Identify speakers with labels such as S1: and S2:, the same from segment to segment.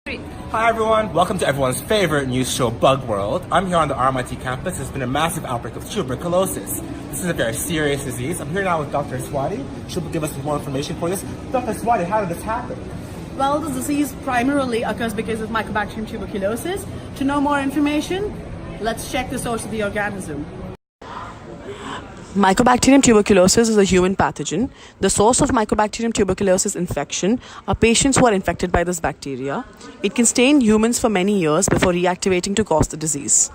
S1: Hi everyone, welcome to everyone's favorite news show, Bug World. I'm here on the RMIT campus. There's been a massive outbreak of tuberculosis. This is a very serious disease. I'm here now with Dr. Swati. She'll give us more information for this. Dr. Swati, how did this happen?
S2: Well, the disease primarily occurs because of mycobacterium tuberculosis. To know more information, let's check the source of the organism. Mycobacterium tuberculosis is a human pathogen. The source of Mycobacterium tuberculosis infection are patients who are infected by this bacteria. It can stay in humans for many years before reactivating to cause the disease.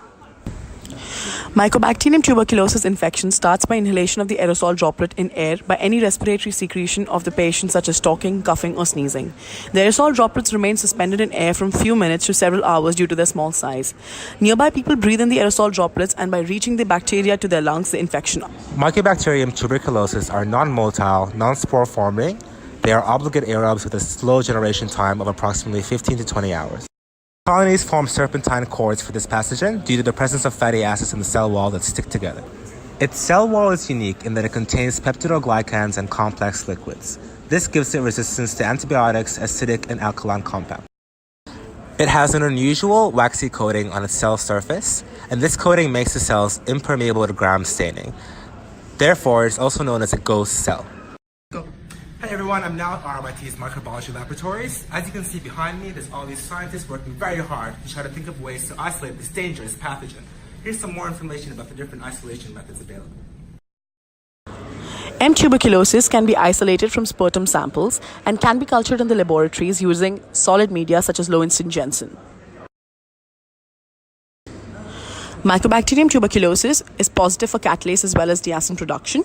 S2: Mycobacterium tuberculosis infection starts by inhalation of the aerosol droplet in air by any respiratory secretion of the patient, such as talking, coughing, or sneezing. The aerosol droplets remain suspended in air from few minutes to several hours due to their small size. Nearby people breathe in the aerosol droplets, and by reaching the bacteria to their lungs, the infection.
S1: Mycobacterium tuberculosis are non-motile, non-spore forming. They are obligate aerobes with a slow generation time of approximately 15 to 20 hours. Colonies form serpentine cords for this pathogen due to the presence of fatty acids in the cell wall that stick together. Its cell wall is unique in that it contains peptidoglycans and complex liquids. This gives it resistance to antibiotics, acidic, and alkaline compounds. It has an unusual waxy coating on its cell surface, and this coating makes the cells impermeable to gram staining. Therefore, it's also known as a ghost cell. Hi everyone, I'm now at RMIT's microbiology laboratories. As you can see behind me, there's all these scientists working very hard to try to think of ways to isolate this dangerous pathogen. Here's some more information about the different isolation methods available.
S2: M. tuberculosis can be isolated from sputum samples and can be cultured in the laboratories using solid media such as low-instant Jensen. Mycobacterium tuberculosis is positive for catalase as well as diacin production.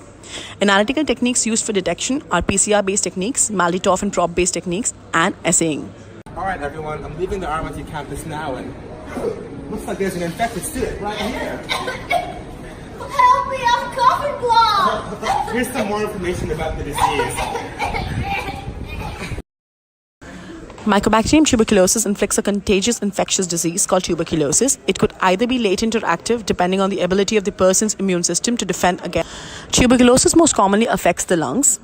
S2: Analytical techniques used for detection are PCR-based techniques, Maldi-Toff and prop-based techniques, and assaying.
S1: Alright everyone, I'm leaving the RMIT campus now and looks like there's an infected student right here.
S3: Help me, I'm coughing blood!
S1: Here's some more information about the disease.
S2: Mycobacterium tuberculosis inflicts a contagious infectious disease called tuberculosis. It could either be latent or active depending on the ability of the person's immune system to defend against. Tuberculosis most commonly affects the lungs.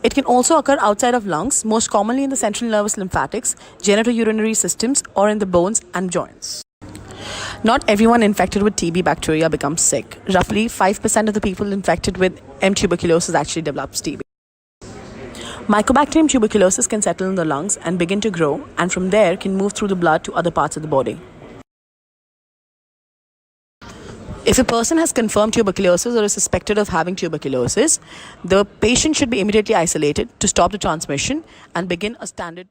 S2: It can also occur outside of lungs, most commonly in the central nervous lymphatics, genitourinary systems, or in the bones and joints. Not everyone infected with TB bacteria becomes sick. Roughly 5% of the people infected with M. tuberculosis actually develops TB. Mycobacterium tuberculosis can settle in the lungs and begin to grow, and from there can move through the blood to other parts of the body. If a person has confirmed tuberculosis or is suspected of having tuberculosis, the patient should be immediately isolated to stop the transmission and begin a standard